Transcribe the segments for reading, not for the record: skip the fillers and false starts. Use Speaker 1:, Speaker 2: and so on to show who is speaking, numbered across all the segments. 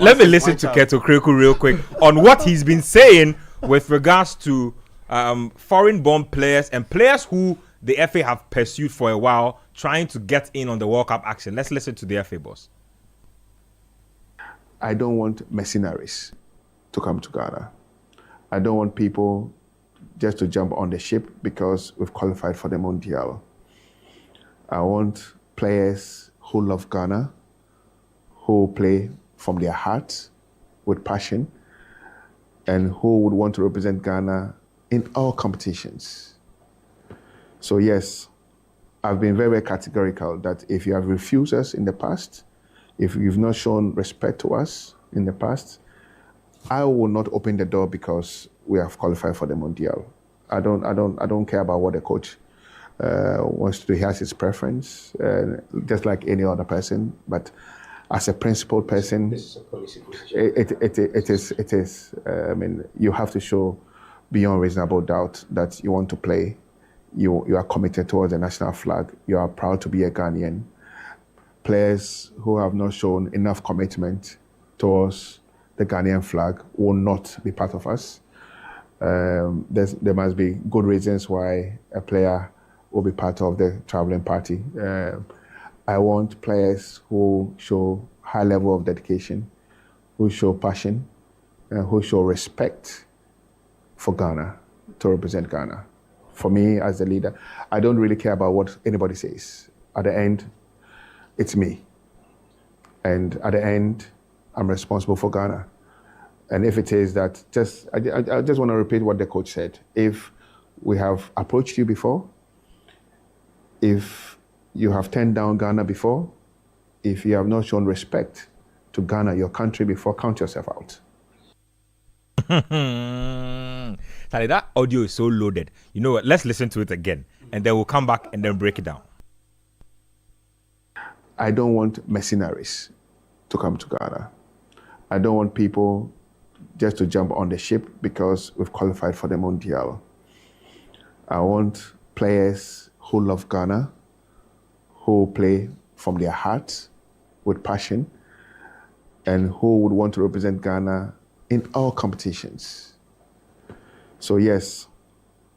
Speaker 1: Let me listen to Kurt Okraku real quick on what he's been saying with regards to foreign-born players and players who the FA have pursued for a while, trying to get in on the World Cup action. Let's listen to the FA boss.
Speaker 2: I don't want mercenaries to come to Ghana. I don't want people just to jump on the ship because we've qualified for the Mondial. I want players who love Ghana, who play from their hearts with passion, and who would want to represent Ghana in all competitions. So yes, I've been very, very categorical that if you have refused us in the past, if you've not shown respect to us in the past, I will not open the door because we have qualified for the Mondial. I don't care about what the coach wants to do. He has his preference, just like any other person. But as a principled person, this is a policy position. It is. I mean, you have to show beyond reasonable doubt that you want to play. You are committed towards the national flag. You are proud to be a Ghanaian. Players who have not shown enough commitment towards the Ghanaian flag will not be part of us. There must be good reasons why a player will be part of the traveling party. I want players who show high level of dedication, who show passion, who show respect for Ghana, to represent Ghana. For me, as the leader, I don't really care about what anybody says. At the end, it's me. And at the end, I'm responsible for Ghana. And if it is that, I just want to repeat what the coach said. If we have approached you before, if you have turned down Ghana before, if you have not shown respect to Ghana, your country, before, count yourself out.
Speaker 1: Charlie, that audio is so loaded. You know what? Let's listen to it again, and then we'll come back and then break it down.
Speaker 2: I don't want mercenaries to come to Ghana. I don't want people just to jump on the ship because we've qualified for the Mondial. I want players who love Ghana, who play from their hearts with passion, and who would want to represent Ghana in all competitions. So yes,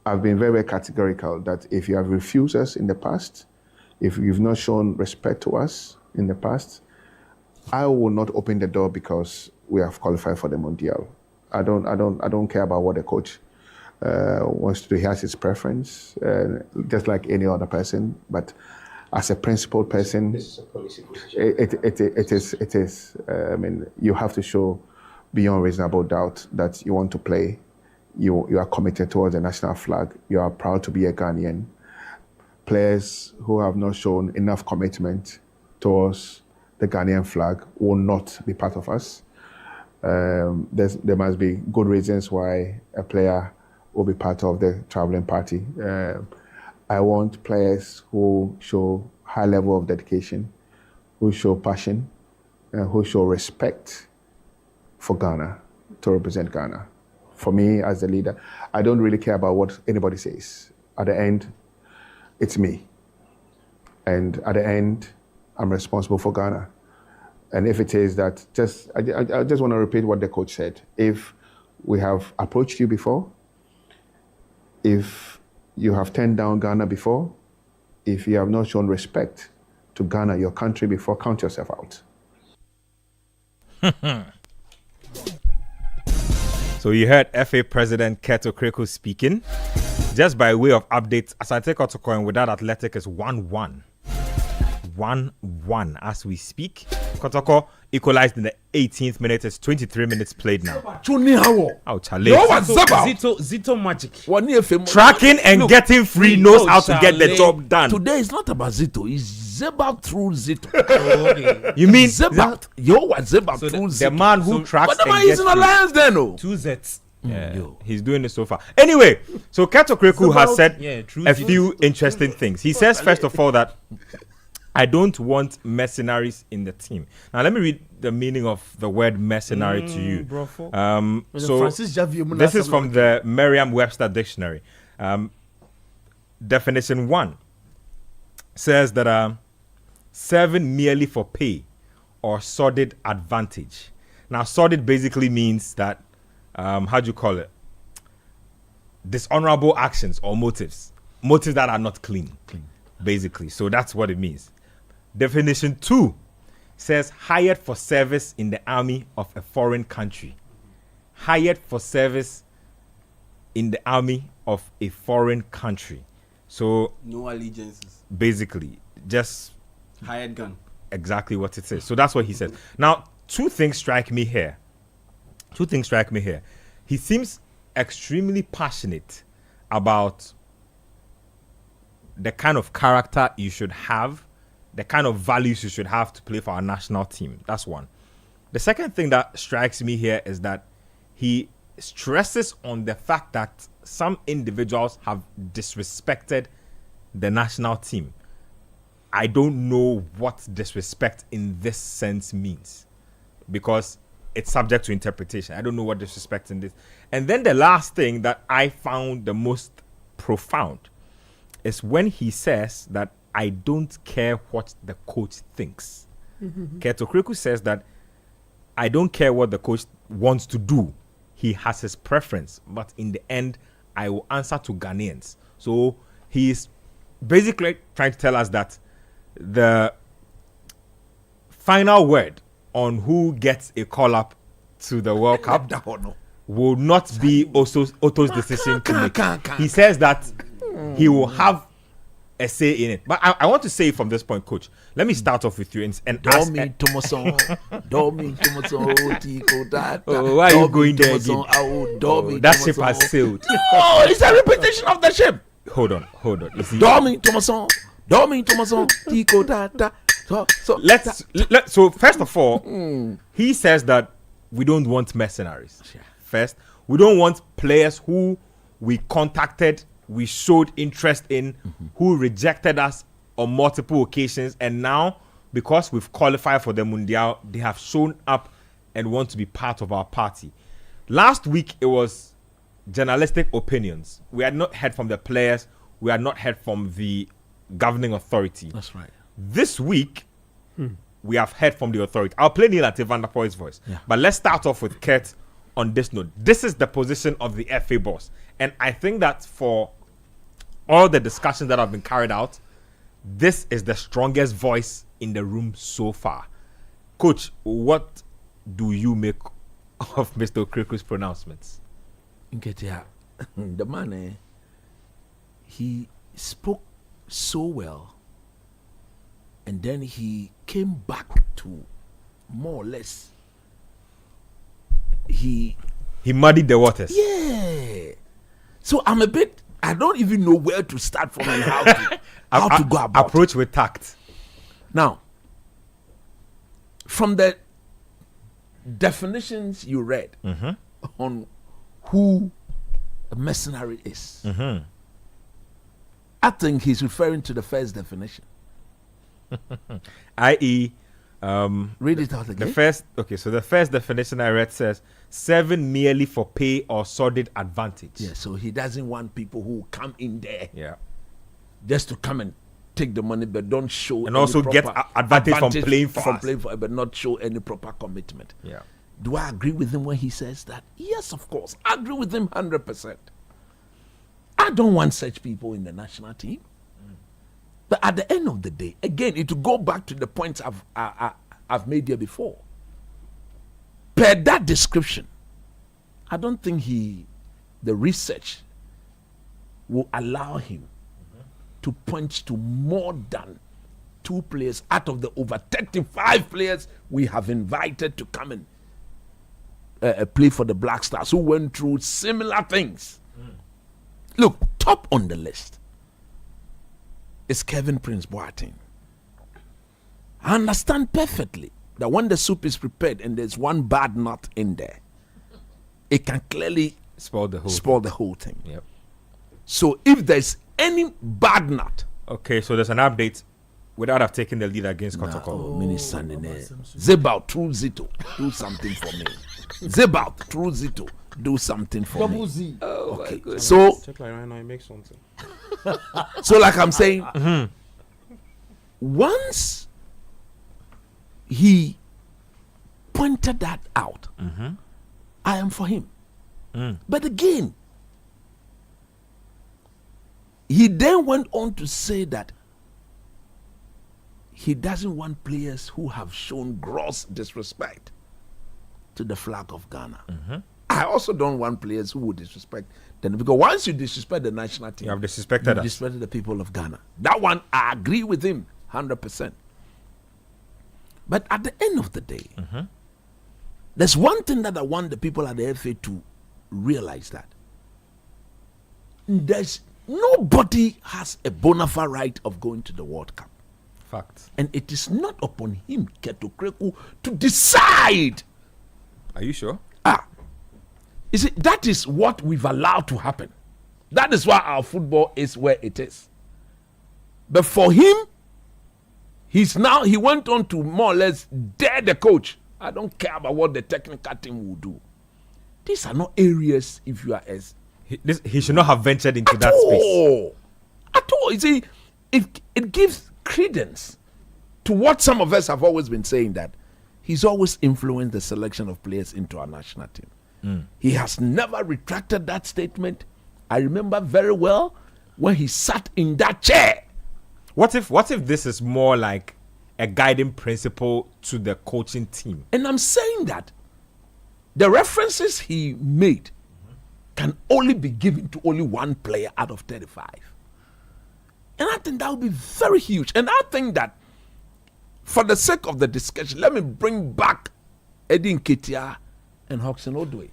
Speaker 2: I've been very, very categorical that if you have refused us in the past, if you've not shown respect to us in the past, I will not open the door because we have qualified for the Mondial. I don't care about what the coach wants to do. He has his preference, just like any other person. But as a principled person, this is a policy position. It is. I mean, you have to show beyond reasonable doubt that you want to play. You are committed towards the national flag. You are proud to be a Ghanaian. Players who have not shown enough commitment towards the Ghanaian flag will not be part of us. There must be good reasons why a player will be part of the traveling party. I want players who show high level of dedication, who show passion, who show respect for Ghana, to represent Ghana. For me, as the leader, I don't really care about what anybody says. At the end, it's me. And at the end, I'm responsible for Ghana. And if it is that, I just want to repeat what the coach said. If we have approached you before, if you have turned down Ghana before, if you have not shown respect to Ghana, your country, before, count yourself out.
Speaker 1: So you heard FA President Kurt Okraku speaking. Just by way of updates, as I take out to coin with that Athletic is 1-1. 1-1 as we speak. Kotoko equalized in the 18th minute. It's 23 minutes played now. Oh, Charlie.
Speaker 3: Zito magic.
Speaker 1: Tracking and getting free knows how to get the job done.
Speaker 3: Today is not about Zito. It's Zeba through Zito.
Speaker 1: You mean
Speaker 3: Zeba? Zeba through Zito.
Speaker 1: The man who tracks
Speaker 3: and gets free. But the man is in alliance then, no?
Speaker 4: 2 Zs.
Speaker 1: Yeah, he's doing it so far. Anyway, so Kurt Okraku has said a few interesting things. He says, first of all, that I don't want mercenaries in the team. Now, let me read the meaning of the word mercenary to you. So, this is from the Merriam-Webster Dictionary. Definition 1 says that serving merely for pay or sordid advantage. Now, sordid basically means that, how do you call it? Dishonorable actions or motives that are not clean, basically. So that's what it means. Definition 2 says hired for service in the army of a foreign country. Hired for service in the army of a foreign country. So
Speaker 4: no allegiances.
Speaker 1: Basically, just
Speaker 4: hired gun.
Speaker 1: Exactly what it says. So that's what he says. Now, two things strike me here. He seems extremely passionate about the kind of character you should have, the kind of values you should have to play for our national team. That's one. The second thing that strikes me here is that he stresses on the fact that some individuals have disrespected the national team. I don't know what disrespect in this sense means, because it's subject to interpretation. I don't know what disrespect in this. And then the last thing that I found the most profound is when he says that I don't care what the coach thinks. Kurt Okraku says that I don't care what the coach wants to do. He has his preference, but in the end, I will answer to Ghanaians. So he is basically trying to tell us that the final word on who gets a call up to the World Cup will not be Otto's decision to make. He says that he will have a say in it. But I want to say from this point, Coach, let me start off with you and ask.
Speaker 3: Why
Speaker 1: are you going there again? That ship has sailed.
Speaker 3: No, it's a repetition of the ship.
Speaker 1: Hold on. You see, so first of all, he says that we don't want mercenaries. First, we don't want players who we contacted, we showed interest in, who rejected us on multiple occasions, and now because we've qualified for the Mundial, they have shown up and want to be part of our party. Last week it was journalistic opinions. We had not heard from the players, we had not heard from the governing authority.
Speaker 3: That's right.
Speaker 1: This week we have heard from the authority. I'll play Neil Ate van der Poel's voice. Yeah. But let's start off with Kurt on this note. This is the position of the FA boss. And I think that for all the discussions that have been carried out, this is the strongest voice in the room so far. Coach, what do you make of Mr. Okraku's pronouncements?
Speaker 3: The man, he spoke so well, and then he came back to more or less. He
Speaker 1: muddied the waters.
Speaker 3: Yeah. So I don't even know where to start from and how to go about
Speaker 1: approach with tact.
Speaker 3: Now, from the definitions you read on who a mercenary is, I think he's referring to the first definition.
Speaker 1: i.e.,
Speaker 3: read it out again.
Speaker 1: So the first definition I read says serving merely for pay or sordid advantage.
Speaker 3: Yeah, so he doesn't want people who come in there just to come and take the money but don't show
Speaker 1: and also get advantage from playing for us.
Speaker 3: But not show any proper commitment.
Speaker 1: Yeah.
Speaker 3: Do I agree with him when he says that? Yes, of course. I agree with him 100%. I don't want such people in the national team. But at the end of the day, again, it will go back to the points I've made here before. Per that description, I don't think the research will allow him to point to more than 2 players out of the over 35 players we have invited to come and play for the Black Stars who went through similar things. Look, top on the list is Kevin Prince Boateng. I understand perfectly that when the soup is prepared and there's one bad nut in there, it can clearly spoil the whole thing.
Speaker 1: Yep.
Speaker 3: So if there's any bad nut,
Speaker 1: okay, so there's an update without have taken the lead against Kotoko.
Speaker 3: Zebal through Zito, do something for me. Zebal through Zito, do something for me.
Speaker 4: Double Z.
Speaker 3: Oh, okay. So
Speaker 4: check like right now, it makes something.
Speaker 3: So like I'm saying, once he pointed that out, I am for him. But again, he then went on to say that he doesn't want players who have shown gross disrespect to the flag of Ghana. I also don't want players who would disrespect them, because once you disrespect the national team,
Speaker 1: You have disrespected us.
Speaker 3: disrespected the people of Ghana. That one, I agree with him 100%. But at the end of the day, there's one thing that I want the people at the FA to realize, that nobody has a bona fide right of going to the World Cup.
Speaker 1: Fact.
Speaker 3: And it is not upon him, Kurt Okraku, to decide.
Speaker 1: Are you sure?
Speaker 3: You see, that is what we've allowed to happen. That is why our football is where it is. But for him, he went on to more or less dare the coach. I don't care about what the technical team will do. These are not areas, if you are as...
Speaker 1: He should not have ventured into that space.
Speaker 3: At all. You see, it gives credence to what some of us have always been saying, that he's always influenced the selection of players into our national team. He has never retracted that statement. I remember very well when he sat in that chair.
Speaker 1: What if this is more like a guiding principle to the coaching team?
Speaker 3: And I'm saying that the references he made can only be given to only one player out of 35. And I think that would be very huge. And I think that for the sake of the discussion, let me bring back Eddie Nketiah and Hudson Odoi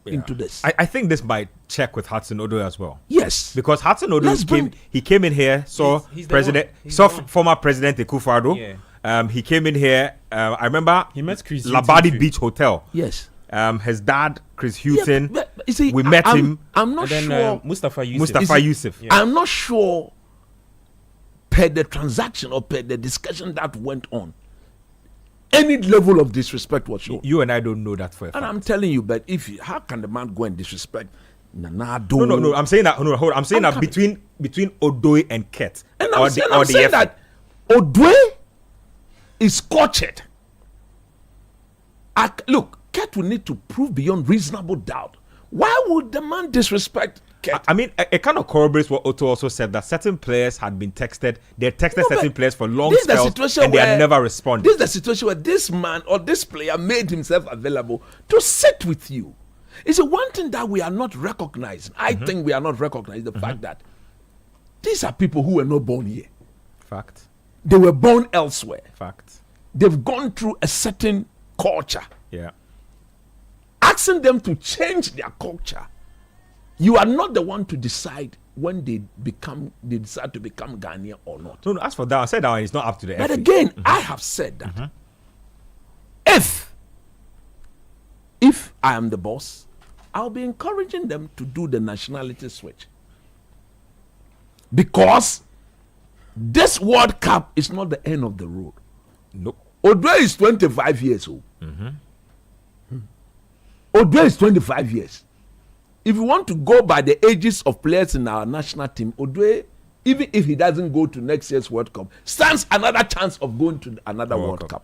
Speaker 3: into this.
Speaker 1: I think this might check with Hudson Odoi as well.
Speaker 3: Yes.
Speaker 1: Because Hudson Odoi came in here, saw former President Akufo-Addo.
Speaker 4: Yeah.
Speaker 1: He came in here. I remember
Speaker 4: He met Chris
Speaker 1: Labadi
Speaker 4: Hutton.
Speaker 1: Beach Hotel.
Speaker 3: Yes.
Speaker 1: His dad, Chris Hutton.
Speaker 3: But you see,
Speaker 1: we met him.
Speaker 3: I'm not
Speaker 4: And
Speaker 3: sure.
Speaker 4: then Mustafa Yusuf.
Speaker 1: Mustafa Yusuf.
Speaker 4: Yeah.
Speaker 3: I'm not sure per the transaction or per the discussion that went on, any level of disrespect was shown.
Speaker 1: You and I don't know that for a
Speaker 3: And
Speaker 1: fact.
Speaker 3: I'm telling you, but how can the man go and disrespect Nanado?
Speaker 1: No. I'm saying that. No, hold on. I'm saying
Speaker 3: I'm
Speaker 1: that between Odoi and Kurt.
Speaker 3: And I'm saying that Odoi is cultured. Look, Kurt will need to prove beyond reasonable doubt. Why would the man disrespect Kurt?
Speaker 1: I mean, it kind of corroborates what Otto also said, that certain players had been texted. They had texted certain players for long
Speaker 3: This is the
Speaker 1: spells
Speaker 3: situation
Speaker 1: and they had
Speaker 3: where-
Speaker 1: never responded.
Speaker 3: This is the situation where this man or this player made himself available to sit with you. It's one thing that we are not recognizing. I think we are not recognizing the fact that these are people who were not born here.
Speaker 1: Fact.
Speaker 3: They were born elsewhere.
Speaker 1: Fact.
Speaker 3: They've gone through a certain culture.
Speaker 1: Yeah.
Speaker 3: Asking them to change their culture, you are not the one to decide when they decide to become Ghanaian or not.
Speaker 1: No, as for that, I said that one is not up to the
Speaker 3: But
Speaker 1: FA.
Speaker 3: again, I have said that if I am the boss, I'll be encouraging them to do the nationality switch. Because this World Cup is not the end of the road.
Speaker 1: Nope.
Speaker 3: Odoi is 25 years old. Odoi is 25 years. If you want to go by the ages of players in our national team, Odoi, even if he doesn't go to next year's World Cup, stands another chance of going to another World Cup.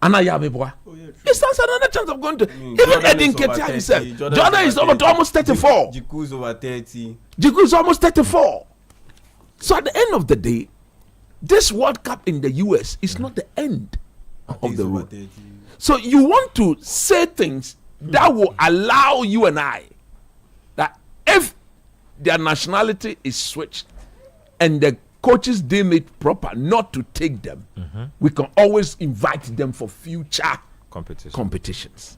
Speaker 3: He stands another chance of going to. Even Eddie Nketiah himself. Jordan is almost 34.
Speaker 4: Jiku is over 30.
Speaker 3: Jiku is almost 34. So at the end of the day, this World Cup in the US is not the end of the road. So you want to say things that will allow you and I that if their nationality is switched and the coaches deem it proper not to take them, we can always invite them for future competitions.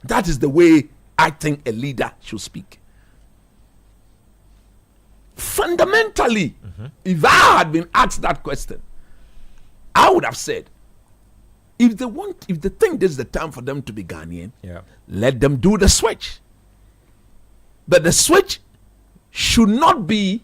Speaker 3: That is the way I think a leader should speak. Fundamentally, if I had been asked that question, I would have said, if they think this is the time for them to be Ghanaian, let them do the switch. But the switch should not be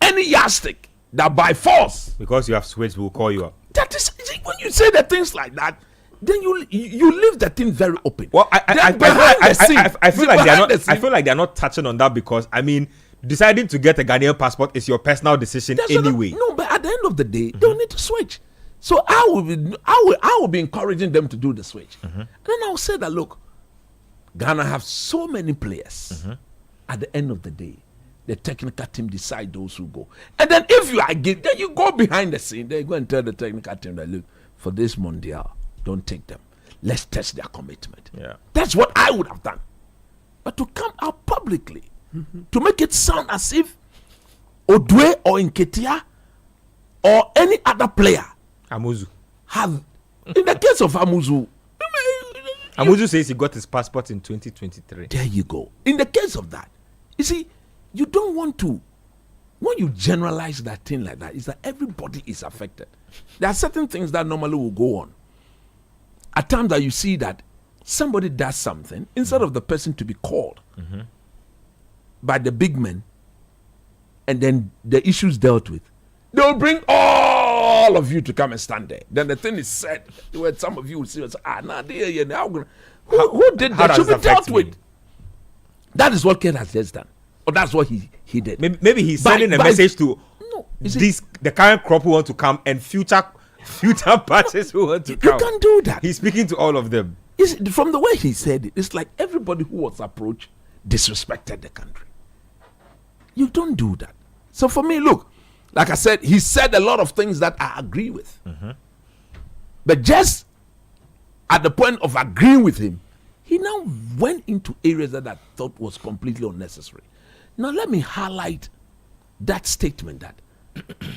Speaker 3: any yardstick that by force.
Speaker 1: Because you have switched, we'll call you up.
Speaker 3: That is, when you say the things like that, then you leave the thing very open.
Speaker 1: Well, I feel like they're not touching on that, because I mean, deciding to get a Ghanaian passport is your personal decision anyway.
Speaker 3: No, but at the end of the day, they'll need to switch. So I will be encouraging them to do the switch. And then I'll say that, look, Ghana have so many players. At the end of the day, the technical team decide those who go. And then if you are then you go behind the scene, they go and tell the technical team that, look, for this Mondial, don't take them. Let's test their commitment.
Speaker 1: Yeah.
Speaker 3: That's what I would have done. But to come out publicly, to make it sound as if Odwe or Nketiah or any other player
Speaker 1: Amuzu.
Speaker 3: have, in the case of Amuzu,
Speaker 1: Amuzu says he got his passport in 2023.
Speaker 3: there you go. In the case of that, you see, you don't want to, when you generalize that thing like that, is that everybody is affected. There are certain things that normally will go on. At times that you see that somebody does something, instead of the person to be called by the big men, and then the issues dealt with, they'll bring all of you to come and stand there. Then the thing is said, where some of you will see, who did
Speaker 1: How
Speaker 3: that?
Speaker 1: does
Speaker 3: Should be
Speaker 1: it affect
Speaker 3: dealt
Speaker 1: me?
Speaker 3: with. That is what Ken has just done. Or that's what he did.
Speaker 1: Maybe he's sending a message to the current crop who want to come and future parties who want to
Speaker 3: You
Speaker 1: come.
Speaker 3: can't do that.
Speaker 1: He's speaking to all of them.
Speaker 3: From the way he said it, it's like everybody who was approached disrespected the country. You don't do that. So for me, look, like I said, he said a lot of things that I agree with. But just at the point of agreeing with him, he now went into areas that I thought was completely unnecessary. Now let me highlight that statement that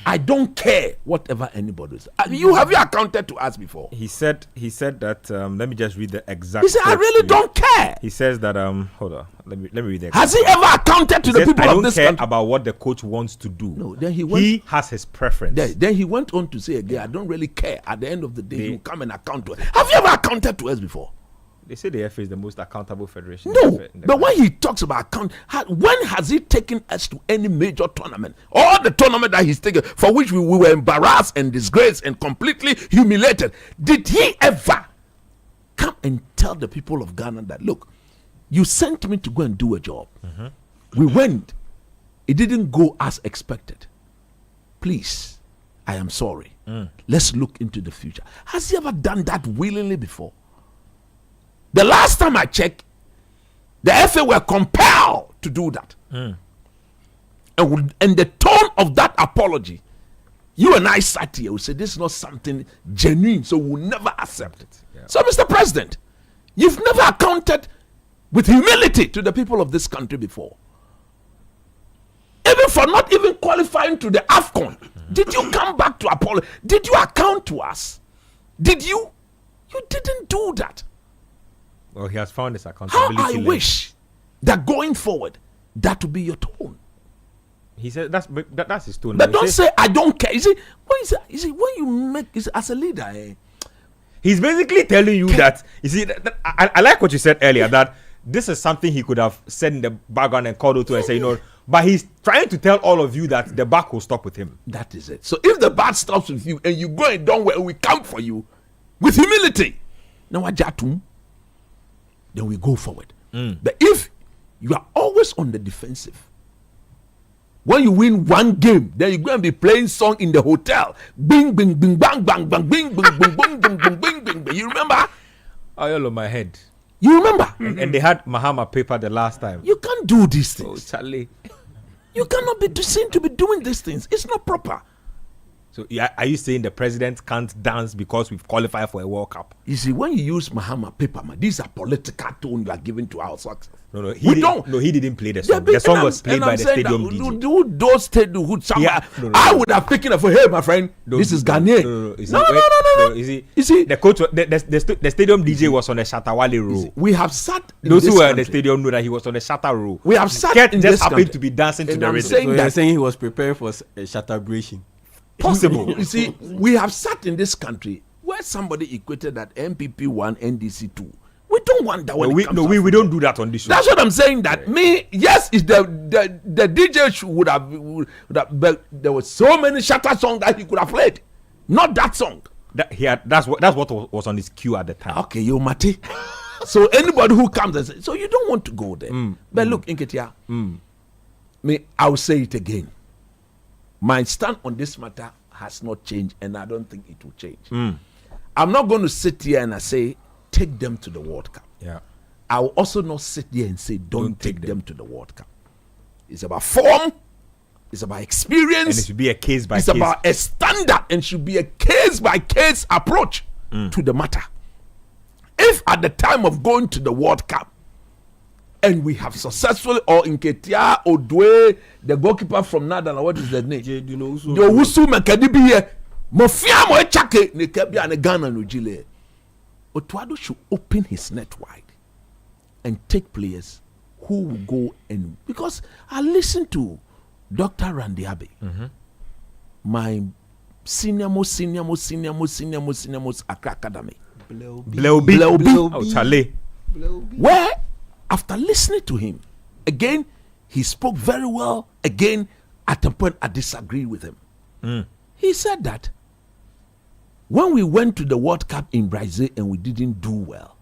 Speaker 3: I don't care whatever anybody says. Have you accounted to us before?
Speaker 1: He said that let me just read the exact.
Speaker 3: He said, I really don't care.
Speaker 1: He says that hold on, let me read the exact.
Speaker 3: Has he ever accounted to the people
Speaker 1: I
Speaker 3: of
Speaker 1: don't
Speaker 3: this
Speaker 1: care
Speaker 3: country?
Speaker 1: about what the coach wants to do.
Speaker 3: No, then he
Speaker 1: has his preference.
Speaker 3: Then he went on to say again, I don't really care. At the end of the day, he will come and account to us. Have you ever accounted to us before?
Speaker 1: They say the FA is the most accountable federation.
Speaker 3: No,
Speaker 1: in the
Speaker 3: but
Speaker 1: country.
Speaker 3: when he talks about account, when has he taken us to any major tournament? All the tournament that he's taken, for which we were embarrassed and disgraced and completely humiliated, did he ever come and tell the people of Ghana that, look, you sent me to go and do a job. We went. It didn't go as expected. Please, I am sorry. Let's look into the future. Has he ever done that willingly before? The last time I checked, the FA were compelled to do that. And the tone of that apology, you and I sat here, we said this is not something genuine, so we'll never accept it.
Speaker 1: Yeah.
Speaker 3: So, Mr. President, you've never accounted with humility to the people of this country before. Even for not even qualifying to the AFCON, did you come back to apologize? Did you account to us? Did you? You didn't do that.
Speaker 1: Well, he has found his
Speaker 3: How
Speaker 1: accountability.
Speaker 3: I
Speaker 1: level.
Speaker 3: wish that going forward, that would be your tone.
Speaker 1: He said that's his tone.
Speaker 3: But
Speaker 1: He
Speaker 3: don't
Speaker 1: says-
Speaker 3: say I don't care. You see, when you make, as a leader,
Speaker 1: He's basically telling you that. You see, I like what you said earlier, that this is something he could have said in the background and called to and say, but he's trying to tell all of you that the back will stop with him.
Speaker 3: that is it. So if the bad stops with you and you go and don't well, we come for you with humility. Now then we go forward. But if you are always on the defensive, when you win one game, then you're going to be playing song in the hotel. Bing, bing, bing, bang, bang, bang, bing, bing, bing, bing, bing, bing, bing, bing, bing. You remember?
Speaker 1: Oil on my head.
Speaker 3: You remember?
Speaker 1: And they had Mahama paper the last time.
Speaker 3: You can't do these
Speaker 1: Oh,
Speaker 3: things.
Speaker 1: Charlie.
Speaker 3: You cannot be seen to be doing these things. It's not proper.
Speaker 1: So are you saying the president can't dance because we've qualified for a World Cup?
Speaker 3: You see, when you use Mahama paper, these are political tone you are giving to our success.
Speaker 1: No,
Speaker 3: We don't.
Speaker 1: No, he didn't play the
Speaker 3: Yeah,
Speaker 1: song.
Speaker 3: but-
Speaker 1: The song
Speaker 3: and
Speaker 1: was
Speaker 3: I'm-
Speaker 1: played
Speaker 3: and
Speaker 1: by
Speaker 3: I'm
Speaker 1: the
Speaker 3: saying
Speaker 1: stadium
Speaker 3: that,
Speaker 1: DJ.
Speaker 3: Those stadium who
Speaker 1: Yeah, no,
Speaker 3: I would have taken it for, hey, my friend, this is Ghanaian. No. You see,
Speaker 1: the coach, the stadium DJ was on the Shatawale row.
Speaker 3: we have sat in
Speaker 1: Those
Speaker 3: this
Speaker 1: who were in the
Speaker 3: country.
Speaker 1: stadium know that he was on the Shatter row.
Speaker 3: We have sat
Speaker 1: Kurt
Speaker 3: in
Speaker 1: just
Speaker 3: this
Speaker 1: happened
Speaker 3: country.
Speaker 1: to be dancing to
Speaker 3: And
Speaker 1: the
Speaker 3: I'm
Speaker 1: rhythm.
Speaker 3: saying
Speaker 4: So
Speaker 3: that-
Speaker 4: you're saying he was prepared for a shatterbration.
Speaker 1: Possible.
Speaker 3: You see, we have sat in this country where somebody equated that MPP 1, NDC 2. We don't want that when it comes to
Speaker 1: we don't do that on this show.
Speaker 3: That's what I'm saying. That yes, it's the DJ would have, but there were so many shatter songs that he could have played. Not that song.
Speaker 1: That's what was on his queue at the time.
Speaker 3: Okay, you Mati. So anybody who comes and says, so you don't want to go there. But look, Nketiah, I'll say it again. My stand on this matter has not changed, and I don't think it will change. I'm not going to sit here and I say, take them to the World Cup.
Speaker 1: Yeah.
Speaker 3: I will also not sit here and say, don't take them to the World Cup. It's about form. It's about experience.
Speaker 1: And it should be a case by case.
Speaker 3: It's about a standard and should be a case by case approach to the matter. If at the time of going to the World Cup, and we have successfully, or Nketia Odwe, the goalkeeper from Nadal, what is the name? Yowusu Mekadibiye, Mofia Mo Echake, Nekebia and Ghana no Jile. Otuado should open his net wide and take players who will go and, because I listened to Dr. Randy Abbey, my senior most Accra Academy.
Speaker 1: Chale.
Speaker 3: Where, after listening to him, again, he spoke very well. Again, at a point, I disagree with him. He said that when we went to the World Cup in Brazil and we didn't do well,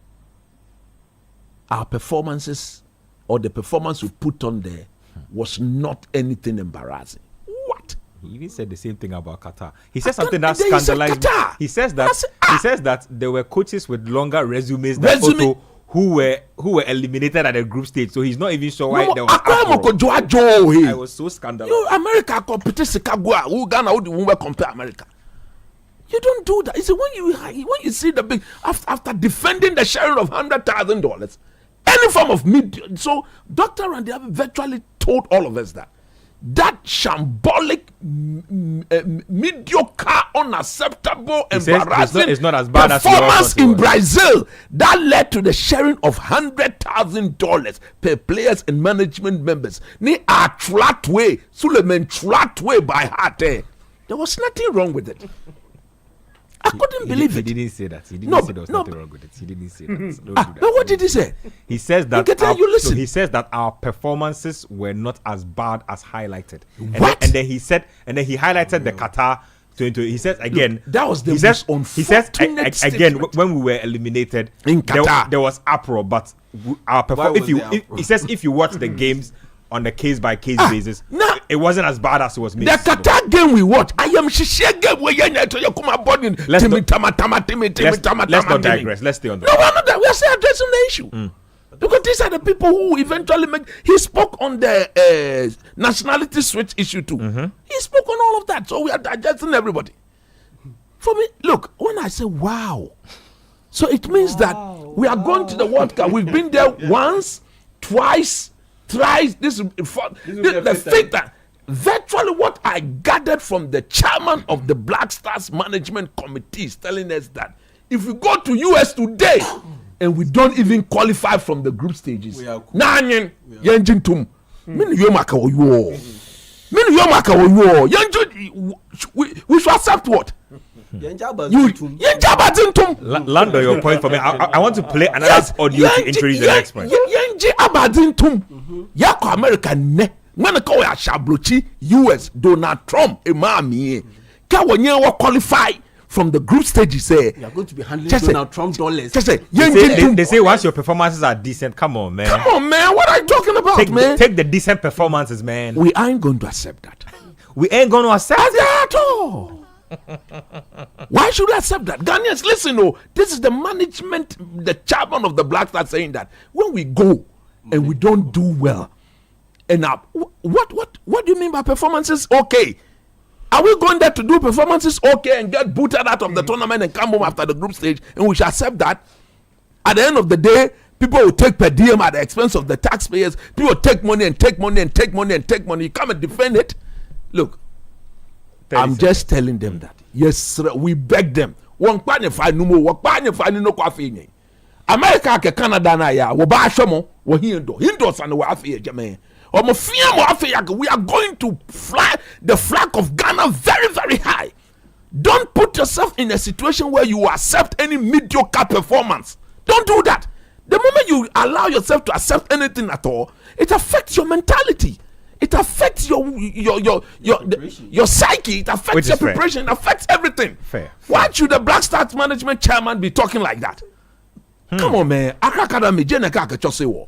Speaker 3: our performances or the performance we put on there was not anything embarrassing. What?
Speaker 1: He even said the same thing about Qatar. He said something that scandalized me. He says that there were coaches with longer resumes than Otto who were eliminated at the group stage. So he's not even sure why there was I was so scandalized.
Speaker 3: America competition who Ghana who compare America. You don't do that. It's when you see the big after defending the sharing of $100,000, any form of media. So Dr. Randy virtually told all of us that shambolic, mediocre, unacceptable, embarrassing
Speaker 1: it's not as bad
Speaker 3: performance in Brazil that led to the sharing of $100,000 per players and management members. Ni a flat way, Suleiman flat way by heart. There was nothing wrong with it. I couldn't believe it.
Speaker 1: He didn't say that. He didn't say there was nothing wrong with it. He didn't say that. Don't do that.
Speaker 3: But what did he say?
Speaker 1: He says that
Speaker 3: listen.
Speaker 1: He says that our performances were not as bad as highlighted.
Speaker 3: What?
Speaker 1: And then he highlighted the Qatar 2020. He says again.
Speaker 3: Look, that was the
Speaker 1: most
Speaker 3: unfortunate
Speaker 1: again when we were eliminated
Speaker 3: in Qatar.
Speaker 1: There was uproar, but our performance. He says if you watch the games on a case by case basis, it wasn't as bad as it was made.
Speaker 3: The Qatar game we watch, I am shishia game where you to your come aboard.
Speaker 1: Let's not digress. Let's stay on the.
Speaker 3: No, we're not that. We are still addressing the issue because these are the people who eventually make. He spoke on the nationality switch issue too. He spoke on all of that, so we are digesting everybody. For me, look, when I say wow, so it means that we are going to the World Cup. We've been there once, twice. Thrice. This is the fifth time. Virtually what I gathered from the chairman of the Black Stars Management Committee is telling us that if we go to US today and we don't even qualify from the group stages, we should accept what?
Speaker 1: Land on your point for me. I want to play another audio to introduce the next point.
Speaker 3: Yako America ne when ko ya shablochi US Donald Trump emami ka wonye wa qualify from the group stage. Say
Speaker 4: you are going to be handling Donald Trump dollars.
Speaker 1: They say once your performances are decent, come on man,
Speaker 3: what are you talking about?
Speaker 1: Take the decent performances, man.
Speaker 3: We ain't going to accept that.
Speaker 1: We ain't going to accept
Speaker 3: that at all. Why should we accept that? Ghanaians, listen, this is the management, the chairman of the Black Stars saying that when we go and we don't do well, and now what do you mean by performances? Okay, are we going there to do performances? Okay, and get booted out of the tournament and come home after the group stage, and we should accept that? At the end of the day, people will take per diem at the expense of the taxpayers. People will take money and take money and take money and take money. You come and defend it. Look, I'm just telling them that yes, we beg them. One qualify no more. One qualify no qualify. America ke Canada na ya. Wo ba ahwemo wo hindos and wo afi jame. Omo fia mo afi we are going to fly the flag of Ghana very very high. Don't put yourself in a situation where you accept any mediocre performance. Don't do that. The moment you allow yourself to accept anything at all, it affects your mentality. It affects your psyche. It affects your preparation. It affects everything.
Speaker 1: Fair.
Speaker 3: Why should the Black Stars Management chairman be talking like that? Come on, man. Accra Academy, Jeneka Kachose.